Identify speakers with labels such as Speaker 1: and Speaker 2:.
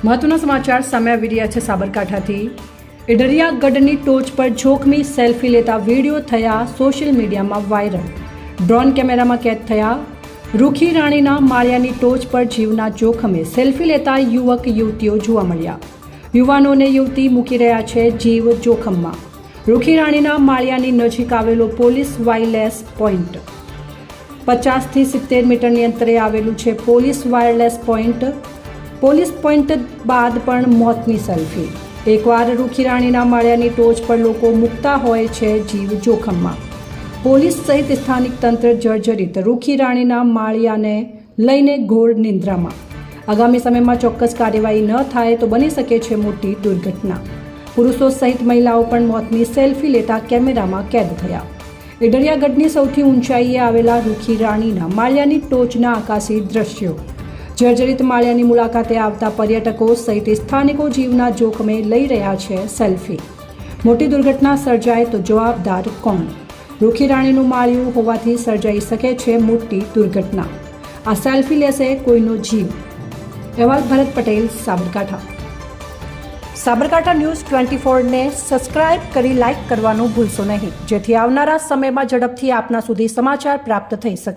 Speaker 1: મહત્વના સમાચાર સામે આવી રહ્યા છે સાબરકાંઠાથી। ઈડરિયા ગઢની ટોચ પર જોખમી સેલ્ફી લેતા વિડીયો થયા સોશિયલ મીડિયામાં વાયરલ। ડ્રોન કેમેરામાં કેદ થયા રૂખી રાણીના માળિયાની ટોચ પર જીવના જોખમે સેલ્ફી લેતા યુવક યુવતીઓ જોવા મળ્યા। યુવાનોને યુવતી મૂકી રહ્યા છે જીવ જોખમમાં। રૂખી રાણીના માળિયાની નજીક આવેલો પોલીસ વાયરલેસ પોઈન્ટ 50 થી 70 મીટરની અંતરે આવેલું છે। પોલીસ વાયરલેસ પોઈન્ટ બાદ પણ મોતની સેલ્ફી। એકવાર રૂખી રાણીના માળિયાની ટોચ પર લોકો મૂકતા હોય છે જીવ જોખમમાં। પોલીસ સહિત સ્થાનિક તંત્ર જર્જરિત। રૂખી રાણીના માળિયાને લઈને ઘોર નિંદ્રામાં। આગામી સમયમાં ચોક્કસ કાર્યવાહી ન થાય તો બની શકે છે મોટી દુર્ઘટના। પુરુષો સહિત મહિલાઓ પણ મોતની સેલ્ફી લેતા કેમેરામાં કેદ થયા। ઈડરિયા ગઢની સૌથી ઊંચાઈએ આવેલા રૂખી રાણીના માળિયાની ટોચના આકાશી દ્રશ્યો। જર્જરિત માળિયાની મુલાકાતે આવતા પર્યટકો સહિત સ્થાનિકો જીવના જોખમે લઈ રહ્યા છે સેલ્ફી। મોટી દુર્ઘટના સર્જાય તો જવાબદાર કોણ? રૂખી રાણીનું માળિયું હોવાથી સર્જાઈ શકે છે મોટી દુર્ઘટના। આ સેલ્ફી લેશે કોઈનો જીવ। અહેવાલ ભરત પટેલ, સાબરકાંઠા। સાબરકાંઠા ન્યૂઝ 24ને સબસ્ક્રાઇબ કરી લાઇક કરવાનું ભૂલશો નહીં, જેથી આવનારા સમયમાં ઝડપથી આપના સુધી સમાચાર પ્રાપ્ત થઈ શકે।